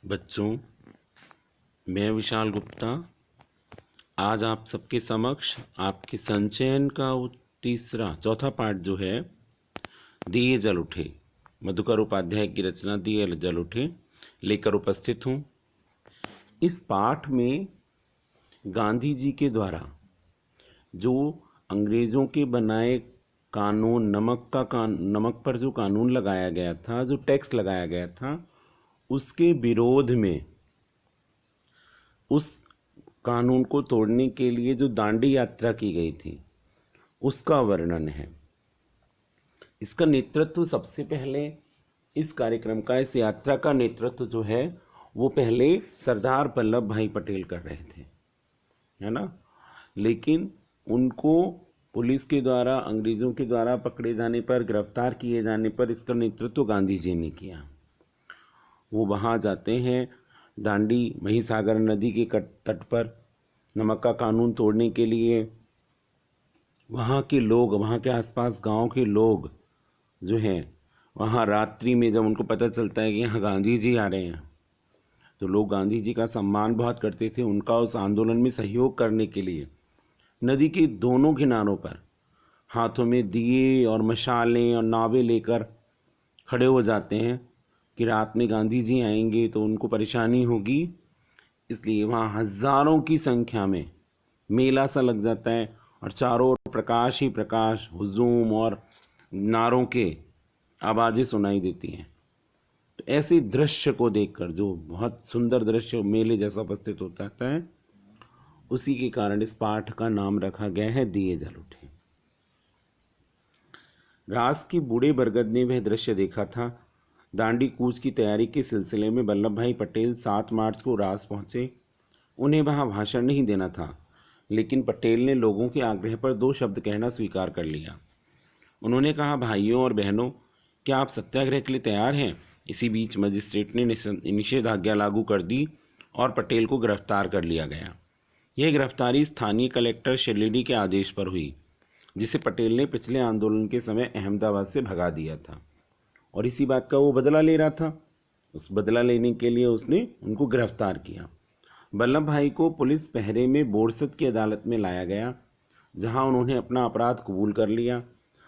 बच्चों, मैं विशाल गुप्ता आज आप सबके समक्ष आपके संचयन का चौथा पार्ट जो है दिए जल उठे, मधुकर उपाध्याय की रचना दिए जल उठे लेकर उपस्थित हूँ। इस पाठ में गांधी जी के द्वारा जो अंग्रेज़ों के बनाए कानून नमक पर जो कानून लगाया गया था, जो टैक्स लगाया गया था, उसके विरोध में उस कानून को तोड़ने के लिए जो दांडी यात्रा की गई थी उसका वर्णन है। इसका नेतृत्व सबसे पहले इस यात्रा का नेतृत्व जो है वो पहले सरदार वल्लभ भाई पटेल कर रहे थे, है ना। लेकिन उनको पुलिस के द्वारा, अंग्रेज़ों के द्वारा पकड़े जाने पर, गिरफ्तार किए जाने पर इसका नेतृत्व गांधी जी ने किया। वो वहाँ जाते हैं दांडी महिसागर नदी के तट पर नमक का कानून तोड़ने के लिए। वहाँ के लोग, वहाँ के आसपास गांव के लोग जो हैं, वहाँ रात्रि में जब उनको पता चलता है कि यहाँ गांधी जी आ रहे हैं, तो लोग गांधी जी का सम्मान बहुत करते थे। उनका उस आंदोलन में सहयोग करने के लिए नदी के दोनों किनारों पर हाथों में दिए और मशालें और नावें लेकर खड़े हो जाते हैं कि रात में गांधी जी आएंगे तो उनको परेशानी होगी। इसलिए वहाँ हज़ारों की संख्या में मेला सा लग जाता है और चारों ओर प्रकाश ही प्रकाश, हुजूम और नारों के आवाज़ें सुनाई देती हैं। तो ऐसे दृश्य को देखकर, जो बहुत सुंदर दृश्य मेले जैसा उपस्थित होता है, उसी के कारण इस पाठ का नाम रखा गया है दिए जल उठे। रास के बूढ़े बरगद ने वह दृश्य देखा था। दांडी कूच की तैयारी के सिलसिले में वल्लभ भाई पटेल 7 मार्च को रास पहुंचे। उन्हें वहां भाषण नहीं देना था, लेकिन पटेल ने लोगों के आग्रह पर 2 शब्द कहना स्वीकार कर लिया। उन्होंने कहा, भाइयों और बहनों, क्या आप सत्याग्रह के लिए तैयार हैं? इसी बीच मजिस्ट्रेट ने निषेधाज्ञा लागू कर दी और पटेल को गिरफ्तार कर लिया गया। यह गिरफ्तारी स्थानीय कलेक्टर शिरडी के आदेश पर हुई, जिसे पटेल ने पिछले आंदोलन के समय अहमदाबाद से भगा दिया था और इसी बात का वो बदला ले रहा था। उस बदला लेने के लिए उसने उनको गिरफ्तार किया। वल्लभ भाई को पुलिस पहरे में बोरसद की अदालत में लाया गया, जहां उन्होंने अपना अपराध कबूल कर लिया।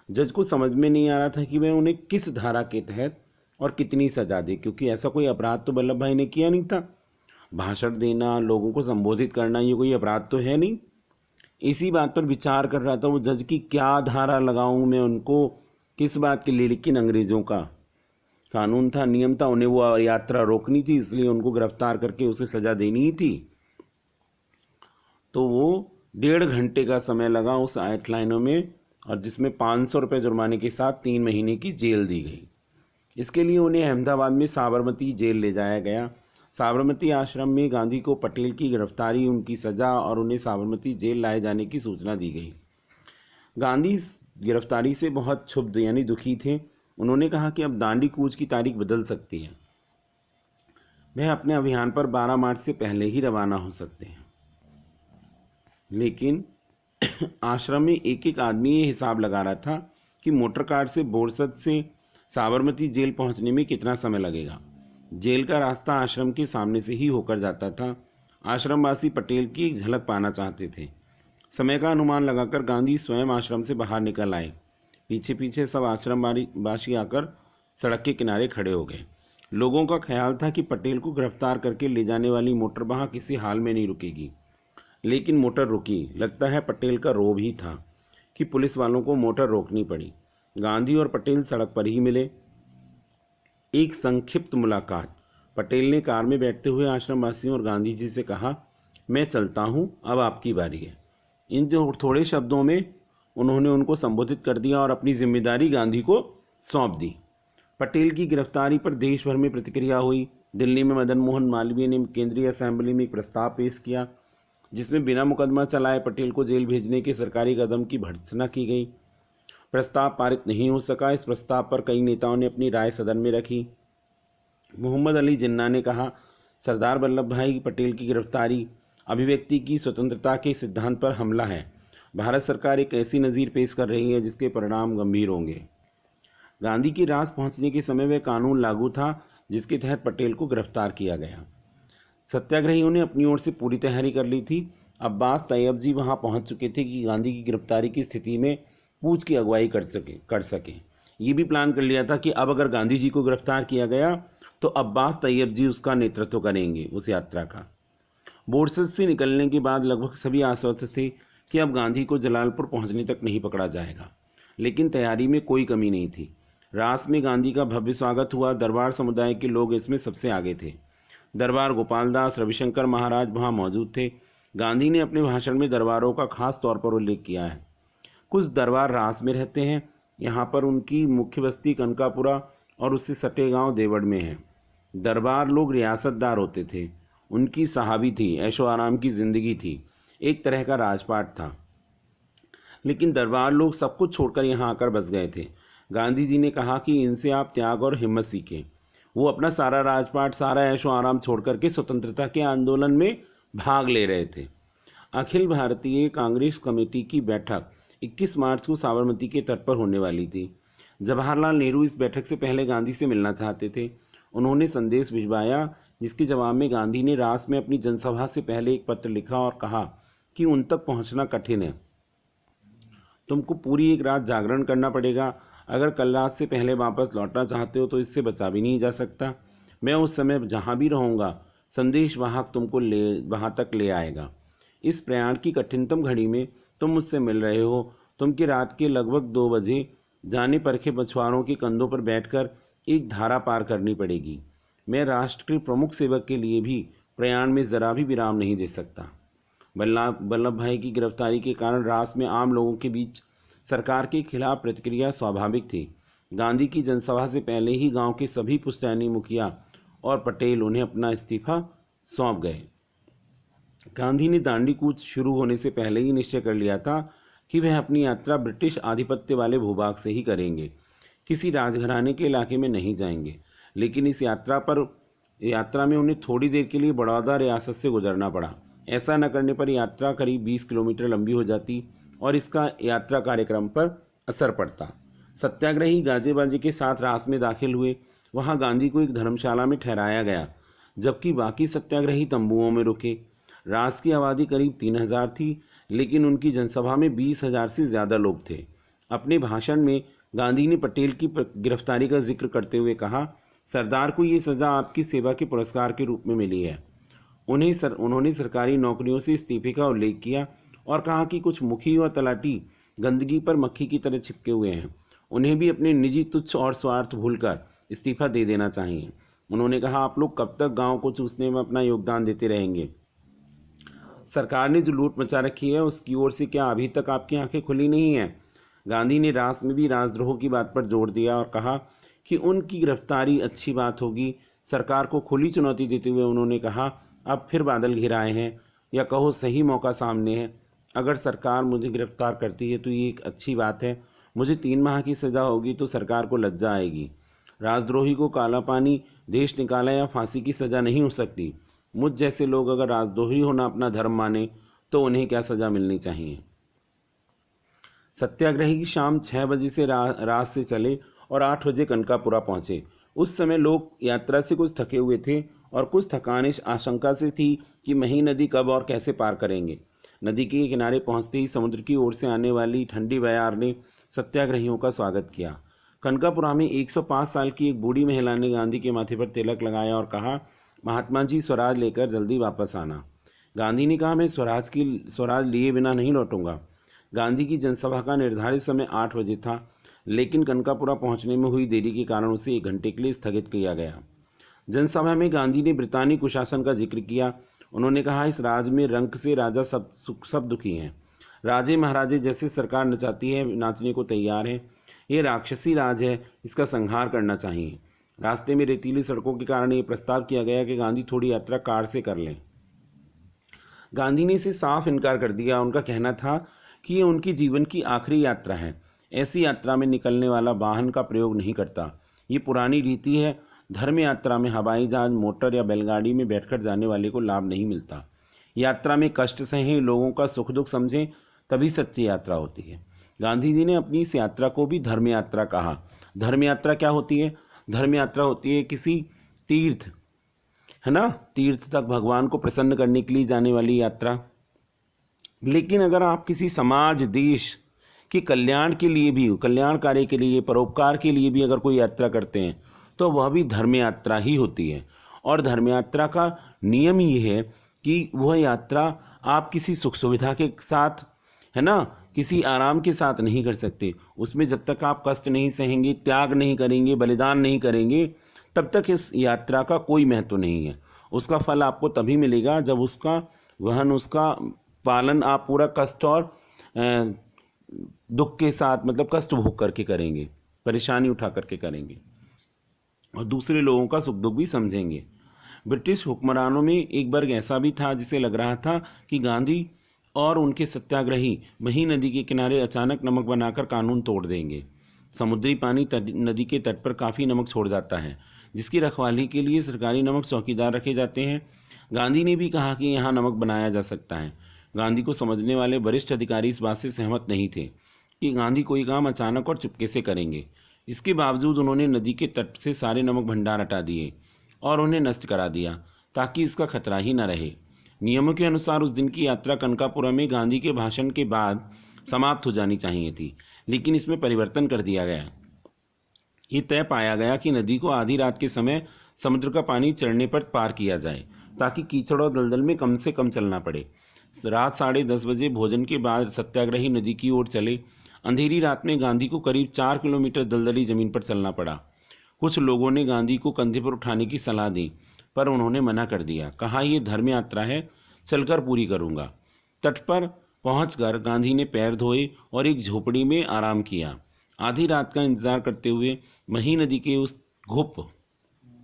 जज को समझ में नहीं आ रहा था कि वह उन्हें किस धारा के तहत और कितनी सजा दे, क्योंकि ऐसा कोई अपराध तो वल्लभ भाई ने किया नहीं था। भाषण देना, लोगों को संबोधित करना, ये कोई अपराध तो है नहीं। इसी बात पर विचार कर रहा था वो जज की क्या धारा लगाऊं मैं उनको, किस बात के लिए। लेकिन अंग्रेज़ों का कानून था, नियम था, उन्हें वो यात्रा रोकनी थी, इसलिए उनको गिरफ्तार करके उसे सज़ा देनी ही थी। तो वो 1.5 घंटे का समय लगा उस आउटलाइनों में, और जिसमें 500 रुपये जुर्माने के साथ 3 महीने की जेल दी गई। इसके लिए उन्हें अहमदाबाद में साबरमती जेल ले जाया गया। साबरमती आश्रम में गांधी को पटेल की गिरफ्तारी, उनकी सज़ा और उन्हें साबरमती जेल लाए जाने की सूचना दी गई। गांधी इस गिरफ्तारी से बहुत क्षुब्ध यानी दुखी थे। उन्होंने कहा कि अब दांडी कूच की तारीख बदल सकती है, वह अपने अभियान पर 12 मार्च से पहले ही रवाना हो सकते हैं। लेकिन आश्रम में एक एक आदमी ये हिसाब लगा रहा था कि मोटर कार से बोरसद से साबरमती जेल पहुंचने में कितना समय लगेगा। जेल का रास्ता आश्रम के सामने से ही होकर जाता था। आश्रमवासी पटेल की एक झलक पाना चाहते थे। समय का अनुमान लगाकर गांधी स्वयं आश्रम से बाहर निकल आए। पीछे पीछे सब आश्रमवासी आकर सड़क के किनारे खड़े हो गए। लोगों का ख्याल था कि पटेल को गिरफ्तार करके ले जाने वाली मोटर वहाँ किसी हाल में नहीं रुकेगी, लेकिन मोटर रुकी। लगता है पटेल का रोब ही था कि पुलिस वालों को मोटर रोकनी पड़ी। गांधी और पटेल सड़क पर ही मिले। एक संक्षिप्त मुलाकात। पटेल ने कार में बैठते हुए आश्रमवासियों और गांधी जी से कहा, मैं चलता हूँ, अब आपकी बारी है। इन जो थोड़े शब्दों में उन्होंने उनको संबोधित कर दिया और अपनी जिम्मेदारी गांधी को सौंप दी। पटेल की गिरफ्तारी पर देश भर में प्रतिक्रिया हुई। दिल्ली में मदन मोहन मालवीय ने केंद्रीय असेंबली में एक प्रस्ताव पेश किया, जिसमें बिना मुकदमा चलाए पटेल को जेल भेजने के सरकारी कदम की भर्त्सना की गई। प्रस्ताव पारित नहीं हो सका। इस प्रस्ताव पर कई नेताओं ने अपनी राय सदन में रखी। मोहम्मद अली जिन्ना ने कहा, सरदार वल्लभ भाई पटेल की गिरफ्तारी अभिव्यक्ति की स्वतंत्रता के सिद्धांत पर हमला है। भारत सरकार एक ऐसी नज़ीर पेश कर रही है जिसके परिणाम गंभीर होंगे। गांधी की रास पहुंचने के समय वह कानून लागू था जिसके तहत पटेल को गिरफ्तार किया गया। सत्याग्रहियों ने अपनी ओर से पूरी तैयारी कर ली थी। अब्बास तैयब जी वहां पहुंच चुके थे कि गांधी की गिरफ्तारी की स्थिति में पूछ की अगुवाई कर सके। ये भी प्लान कर लिया था कि अब अगर गांधी जी को गिरफ्तार किया गया तो अब्बास तैयब जी उसका नेतृत्व करेंगे उस यात्रा का। बोर्सस से निकलने के बाद लगभग सभी आश्वस्त थे कि अब गांधी को जलालपुर पहुंचने तक नहीं पकड़ा जाएगा, लेकिन तैयारी में कोई कमी नहीं थी। रास में गांधी का भव्य स्वागत हुआ। दरबार समुदाय के लोग इसमें सबसे आगे थे। दरबार गोपाल दास, रविशंकर महाराज वहां मौजूद थे। गांधी ने अपने भाषण में दरबारों का खास तौर पर उल्लेख किया है। कुछ दरबार रास में रहते हैं। यहाँ पर उनकी मुख्य बस्ती कनकापुरा और उससे सटे गांव देवड़ में है। दरबार लोग रियासतदार होते थे। उनकी सहाबी थी, ऐशो आराम की जिंदगी थी, एक तरह का राजपाट था। लेकिन दरबार लोग सब कुछ छोड़कर यहाँ आकर बस गए थे। गांधी जी ने कहा कि इनसे आप त्याग और हिम्मत सीखें। वो अपना सारा राजपाट, सारा ऐशो आराम छोड़ करके स्वतंत्रता के आंदोलन में भाग ले रहे थे। अखिल भारतीय कांग्रेस कमेटी की बैठक 21 मार्च को साबरमती के तट पर होने वाली थी। जवाहरलाल नेहरू इस बैठक से पहले गांधी से मिलना चाहते थे। उन्होंने संदेश भिजवाया, जिसके जवाब में गांधी ने रास में अपनी जनसभा से पहले एक पत्र लिखा और कहा कि उन तक पहुंचना कठिन है। तुमको पूरी एक रात जागरण करना पड़ेगा। अगर कल रात से पहले वापस लौटना चाहते हो तो इससे बचा भी नहीं जा सकता। मैं उस समय जहाँ भी रहूँगा, संदेश वाहक तुमको वहाँ तक ले आएगा। इस प्रयाण की कठिनतम घड़ी में तुम मुझसे मिल रहे हो। तुमको रात के लगभग 2 बजे जाने परखे मछुआरों के कंधों पर बैठकर एक धारा पार करनी पड़ेगी। मैं राष्ट्र के प्रमुख सेवक के लिए भी प्रयाण में ज़रा भी विराम नहीं दे सकता। वल्लभ भाई की गिरफ्तारी के कारण रास में आम लोगों के बीच सरकार के खिलाफ प्रतिक्रिया स्वाभाविक थी। गांधी की जनसभा से पहले ही गांव के सभी पुश्तैनी मुखिया और पटेल उन्हें अपना इस्तीफा सौंप गए। गांधी ने दांडी कूच शुरू होने से पहले ही निश्चय कर लिया था कि वह अपनी यात्रा ब्रिटिश आधिपत्य वाले भूभाग से ही करेंगे, किसी राजघराने के इलाके में नहीं जाएंगे। लेकिन इस यात्रा में उन्हें थोड़ी देर के लिए बड़ौदा रियासत से गुजरना पड़ा। ऐसा न करने पर यात्रा करीब 20 किलोमीटर लंबी हो जाती और इसका यात्रा कार्यक्रम पर असर पड़ता। सत्याग्रही गाजे बाजे के साथ रास में दाखिल हुए। वहां गांधी को एक धर्मशाला में ठहराया गया, जबकि बाकी सत्याग्रही तंबुओं में रुके। रास की आबादी करीब 3000 थी, लेकिन उनकी जनसभा में 20,000 से ज़्यादा लोग थे। अपने भाषण में गांधी ने पटेल की गिरफ्तारी का जिक्र करते हुए कहा, सरदार को ये सज़ा आपकी सेवा के पुरस्कार के रूप में मिली है। उन्होंने सरकारी नौकरियों से इस्तीफे का उल्लेख किया और कहा कि कुछ मुखी और तलाटी गंदगी पर मक्खी की तरह चिपके हुए हैं। उन्हें भी अपने निजी तुच्छ और स्वार्थ भूलकर इस्तीफा दे देना चाहिए। उन्होंने कहा, आप लोग कब तक गांव को चूसने में अपना योगदान देते रहेंगे? सरकार ने जो लूट मचा रखी है उसकी ओर से क्या अभी तक आपकी आंखें खुली नहीं हैं? गांधी ने रास में भी राजद्रोह की बात पर जोर दिया और कहा कि उनकी गिरफ्तारी अच्छी बात होगी। सरकार को खुली चुनौती देते हुए उन्होंने कहा, अब फिर बादल घिर आए हैं, या कहो सही मौका सामने है। अगर सरकार मुझे गिरफ्तार करती है तो ये एक अच्छी बात है। मुझे 3 माह की सज़ा होगी तो सरकार को लज्जा आएगी। राजद्रोही को काला पानी, देश निकाला या फांसी की सज़ा नहीं हो सकती। मुझ जैसे लोग अगर राजद्रोही होना अपना धर्म माने तो उन्हें क्या सज़ा मिलनी चाहिए। सत्याग्रही की शाम 6 बजे से रात से चले और 8 बजे कनकापुरा पहुँचे। उस समय लोग यात्रा से कुछ थके हुए थे और कुछ थकान इस आशंका से थी कि मही नदी कब और कैसे पार करेंगे। नदी के किनारे पहुंचते ही समुद्र की ओर से आने वाली ठंडी बयार ने सत्याग्रहियों का स्वागत किया। कनकापुरा में 105 साल की एक बूढ़ी महिला ने गांधी के माथे पर तिलक लगाया और कहा, महात्मा जी, स्वराज लेकर जल्दी वापस आना। गांधी ने कहा, मैं स्वराज लिए बिना नहीं लौटूंगा। गांधी की जनसभा का निर्धारित समय 8 बजे था, लेकिन कनकापुरा पहुंचने में हुई देरी के कारण उसे 1 घंटे के लिए स्थगित किया गया। जनसभा में गांधी ने ब्रितानी कुशासन का जिक्र किया। उन्होंने कहा, इस राज में रंक से राजा सब दुखी हैं। राजे महाराजे जैसे सरकार नचाती है, नाचने को तैयार है। ये राक्षसी राज है, इसका संहार करना चाहिए। रास्ते में रेतीली सड़कों के कारण ये प्रस्ताव किया गया कि गांधी थोड़ी यात्रा कार से कर लें। गांधी ने इसे साफ इनकार कर दिया। उनका कहना था कि ये उनकी जीवन की आखिरी यात्रा है। ऐसी यात्रा में निकलने वाला वाहन का प्रयोग नहीं करता। ये पुरानी रीति है। धर्म यात्रा में हवाई जहाज, मोटर या बैलगाड़ी में बैठकर जाने वाले को लाभ नहीं मिलता। यात्रा में कष्ट सहें, लोगों का सुख दुख समझें, तभी सच्ची यात्रा होती है। गांधी जी ने अपनी इस यात्रा को भी धर्म यात्रा कहा। धर्म यात्रा क्या होती है? धर्म यात्रा होती है किसी तीर्थ, है ना, तीर्थ तक भगवान को प्रसन्न करने के लिए जाने वाली यात्रा। लेकिन अगर आप किसी समाज देश के कल्याण के लिए भी, कल्याण कार्य के लिए, परोपकार के लिए भी अगर कोई यात्रा करते हैं तो वह भी धर्म यात्रा ही होती है। और धर्म यात्रा का नियम ये है कि वह यात्रा आप किसी सुख सुविधा के साथ, है ना, किसी आराम के साथ नहीं कर सकते। उसमें जब तक आप कष्ट नहीं सहेंगे, त्याग नहीं करेंगे, बलिदान नहीं करेंगे, तब तक इस यात्रा का कोई महत्व नहीं है। उसका फल आपको तभी मिलेगा जब उसका वहन, उसका पालन आप पूरा कष्ट और दुख के साथ, मतलब कष्ट भोग करके करेंगे, परेशानी उठा करके करेंगे और दूसरे लोगों का सुख दुख भी समझेंगे। ब्रिटिश हुक्मरानों में एक वर्ग ऐसा भी था जिसे लग रहा था कि गांधी और उनके सत्याग्रही वही नदी के किनारे अचानक नमक बनाकर कानून तोड़ देंगे। समुद्री पानी नदी के तट पर काफ़ी नमक छोड़ जाता है, जिसकी रखवाली के लिए सरकारी नमक चौकीदार रखे जाते हैं। गांधी ने भी कहा कि यहाँ नमक बनाया जा सकता है। गांधी को समझने वाले वरिष्ठ अधिकारी इस बात से सहमत नहीं थे कि गांधी कोई काम अचानक और चुपके से करेंगे। इसके बावजूद उन्होंने नदी के तट से सारे नमक भंडार हटा दिए और उन्हें नष्ट करा दिया ताकि इसका खतरा ही न रहे। नियमों के अनुसार उस दिन की यात्रा कनकापुरम में गांधी के भाषण के बाद समाप्त हो जानी चाहिए थी, लेकिन इसमें परिवर्तन कर दिया गया। ये तय पाया गया कि नदी को आधी रात के समय समुद्र का पानी चढ़ने पर पार किया जाए ताकि कीचड़ और दलदल में कम से कम चलना पड़े। रात 10:30 बजे भोजन के बाद सत्याग्रही नदी की ओर चले। अंधेरी रात में गांधी को करीब 4 किलोमीटर दलदली जमीन पर चलना पड़ा। कुछ लोगों ने गांधी को कंधे पर उठाने की सलाह दी, पर उन्होंने मना कर दिया। कहा, यह धर्म यात्रा है, चलकर पूरी करूंगा। तट पर पहुंचकर गांधी ने पैर धोए और एक झोपड़ी में आराम किया। आधी रात का इंतजार करते हुए मही नदी के उस घोप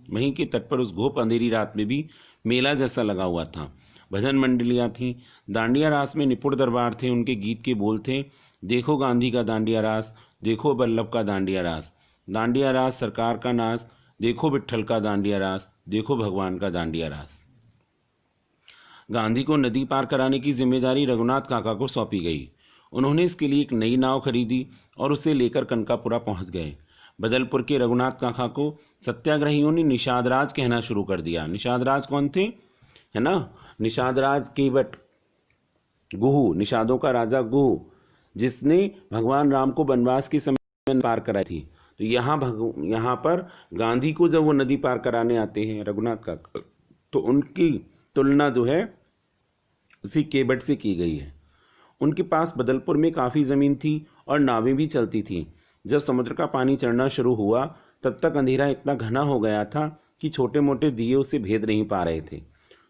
मही के तट पर उस घोप अंधेरी रात में भी मेला जैसा लगा हुआ था। भजन मंडलियाँ थीं, दांडिया रास में निपुण दरबार थे। उनके गीत के बोल थे, देखो गांधी का दांडिया रास, देखो वल्लभ का दांडिया रास, दांडिया रास सरकार का नाश, देखो विट्ठल का दांडिया रास, देखो भगवान का दांडिया रास। गांधी को नदी पार कराने की जिम्मेदारी रघुनाथ काका को सौंपी गई। उन्होंने इसके लिए एक नई नाव खरीदी और उसे लेकर कनकापुरा पहुंच गए। बदलपुर के रघुनाथ काका को सत्याग्रहियों ने निषाद राज कहना शुरू कर दिया। निषाद राज कौन थे, है ना, निषाद राज केवट गुहू, निषादों का राजा गुहू, जिसने भगवान राम को वनवास के समय पार कराई थी। तो यहाँ पर गांधी को जब वो नदी पार कराने आते हैं रघुनाथ काका, तो उनकी तुलना जो है उसी केवट से की गई है। उनके पास बदलपुर में काफ़ी ज़मीन थी और नावें भी चलती थीं। जब समुद्र का पानी चढ़ना शुरू हुआ तब तक अंधेरा इतना घना हो गया था कि छोटे मोटे दिए उसे भेद नहीं पा रहे थे।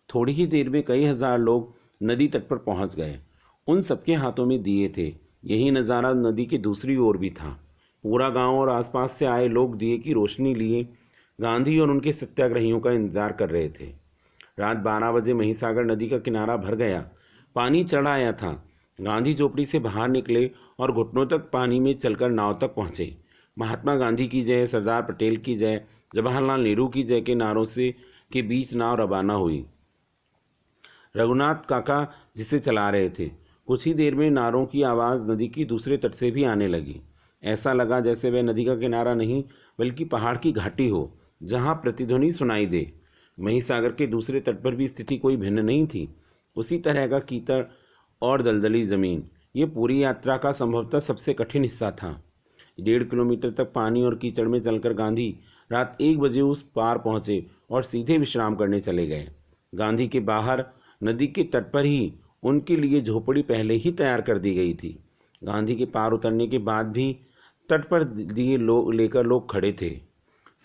थोड़ी ही देर में कई हजार लोग नदी तट पर पहुंच गए। उन सबके हाथों में दिए थे। यही नज़ारा नदी की दूसरी ओर भी था। पूरा गांव और आसपास से आए लोग दिए की रोशनी लिए गांधी और उनके सत्याग्रहियों का इंतजार कर रहे थे। रात 12 बजे महिसागर नदी का किनारा भर गया, पानी चढ़ आया था। गांधी झोपड़ी से बाहर निकले और घुटनों तक पानी में चलकर नाव तक पहुंचे। महात्मा गांधी की जय, सरदार पटेल की जय, जवाहरलाल नेहरू की जय के नारों से के बीच नाव रवाना हुई। रघुनाथ काका जिसे चला रहे थे। कुछ ही देर में नारों की आवाज़ नदी की दूसरे तट से भी आने लगी। ऐसा लगा जैसे वह नदी का किनारा नहीं बल्कि पहाड़ की घाटी हो जहाँ प्रतिध्वनि सुनाई दे। महिसागर के दूसरे तट पर भी स्थिति कोई भिन्न नहीं थी। उसी तरह का कीचड़ और दलदली ज़मीन। ये पूरी यात्रा का संभवतः सबसे कठिन हिस्सा था। 1.5 किलोमीटर तक पानी और कीचड़ में चलकर गांधी रात 1 बजे उस पार पहुँचे और सीधे विश्राम करने चले गए। गांधी के बाहर नदी के तट पर ही उनके लिए झोपड़ी पहले ही तैयार कर दी गई थी। गांधी के पार उतरने के बाद भी तट पर दिए लेकर लोग खड़े थे।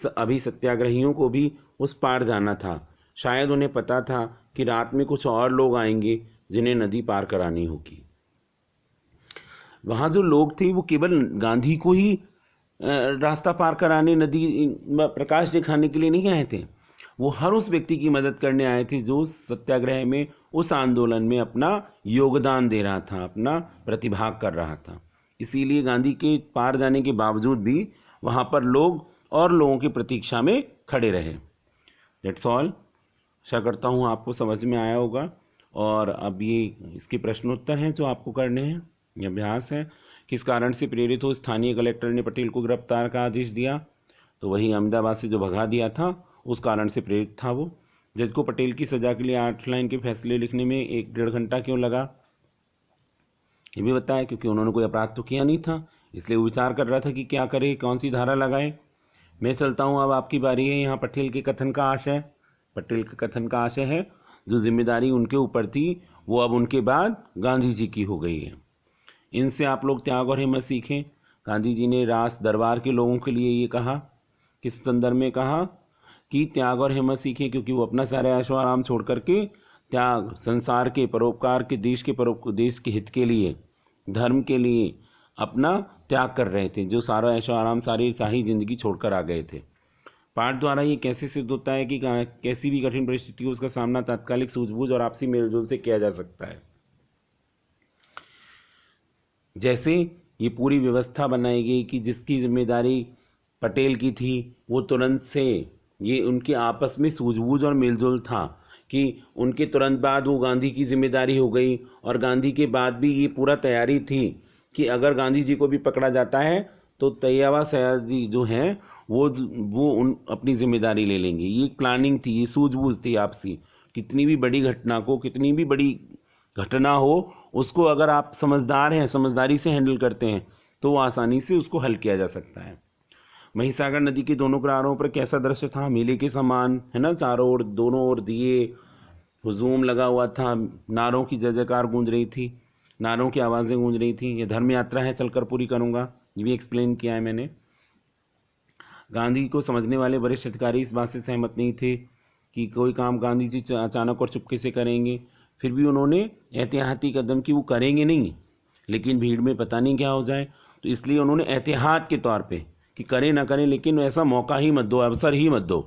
अभी सत्याग्रहियों को भी उस पार जाना था। शायद उन्हें पता था कि रात में कुछ और लोग आएंगे जिन्हें नदी पार करानी होगी। वहाँ जो लोग थे वो केवल गांधी को ही रास्ता पार कराने, नदी प्रकाश दिखाने के लिए नहीं आए थे। वो हर उस व्यक्ति की मदद करने आए थे जो सत्याग्रह में, उस आंदोलन में अपना योगदान दे रहा था, अपना प्रतिभाग कर रहा था। इसीलिए गांधी के पार जाने के बावजूद भी वहाँ पर लोग और लोगों की प्रतीक्षा में खड़े रहे। That's all. आशा करता हूँ आपको समझ में आया होगा। और अब ये इसके प्रश्नोत्तर हैं जो आपको करने हैं। ये अभ्यास है। किस कारण से प्रेरित हो स्थानीय कलेक्टर ने पटेल को गिरफ्तार का आदेश दिया? तो वही अहमदाबाद से जो भगा दिया था उस कारण से प्रेरित था वो। जज को पटेल की सज़ा के लिए 8 लाइन के फैसले लिखने में 1-1.5 घंटा क्यों लगा, ये भी बताया। क्योंकि उन्होंने कोई अपराध तो किया नहीं था, इसलिए वो विचार कर रहा था कि क्या करे, कौन सी धारा लगाए। मैं चलता हूँ, अब आपकी बारी है। यहाँ पटेल के कथन का आशय है जो जिम्मेदारी उनके ऊपर थी वो अब उनके बाद गांधी जी की हो गई है। इनसे आप लोग त्याग और हिम्मत सीखें। गांधी जी ने रास दरबार के लोगों के लिए ये कहा, किस संदर्भ में कहा कि त्याग और हिम्मत सीखें, क्योंकि वो अपना सारा ऐशो आराम छोड़ करके त्याग, संसार के परोपकार के, देश के हित के लिए, धर्म के लिए अपना त्याग कर रहे थे, जो सारा ऐशो आराम, सारी शाही जिंदगी छोड़कर आ गए थे। पाठ द्वारा ये कैसे सिद्ध होता है कि कैसी भी कठिन परिस्थिति हो उसका सामना तात्कालिक सूझबूझ और आपसी मेलजोल से किया जा सकता है। जैसे ये पूरी व्यवस्था बनाई गई कि जिसकी जिम्मेदारी पटेल की थी वो तुरंत से, ये उनके आपस में सूझबूझ और मेलजोल था कि उनके तुरंत बाद वो गांधी की जिम्मेदारी हो गई, और गांधी के बाद भी ये पूरा तैयारी थी कि अगर गांधी जी को भी पकड़ा जाता है तो तैयबा सयाद जी जो हैं वो उन अपनी जिम्मेदारी ले लेंगे। ये प्लानिंग थी, ये सूझबूझ थी आपसी। कितनी भी बड़ी घटना को, कितनी भी बड़ी घटना हो, उसको अगर आप समझदार हैं, समझदारी से हैंडल करते हैं तो आसानी से उसको हल किया जा सकता है। महिसागर नदी के दोनों किनारों पर कैसा दृश्य था, मेले के समान, है ना। चारों ओर, दोनों ओर दिए, हुजूम लगा हुआ था, नारों की जय जयकार गूंज रही थी, नारों की आवाज़ें गूंज रही थी। ये धर्म यात्रा है, चलकर पूरी करूँगा, ये भी एक्सप्लेन किया है मैंने। गांधी को समझने वाले वरिष्ठ अधिकारी इस बात से सहमत नहीं थे कि कोई काम गांधी जी अचानक और चुपके से करेंगे। फिर भी उन्होंने एहतियाती कदम कि वो करेंगे नहीं, लेकिन भीड़ में पता नहीं क्या हो जाए, तो इसलिए उन्होंने एहतियात के तौर पे कि करें ना करें, लेकिन ऐसा मौका ही मत दो, अवसर ही मत दो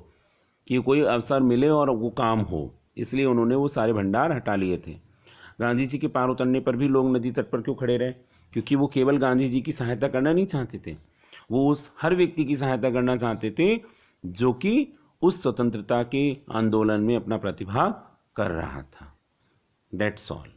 कि कोई अवसर मिले और वो काम हो। इसलिए उन्होंने वो सारे भंडार हटा लिए थे। गांधी जी के पार उतरने पर भी लोग नदी तट पर क्यों खड़े रहे? क्योंकि वो केवल गांधी जी की सहायता करना नहीं चाहते थे, वो उस हर व्यक्ति की सहायता करना चाहते थे जो कि उस स्वतंत्रता के आंदोलन में अपना प्रतिभाग कर रहा था। That's all.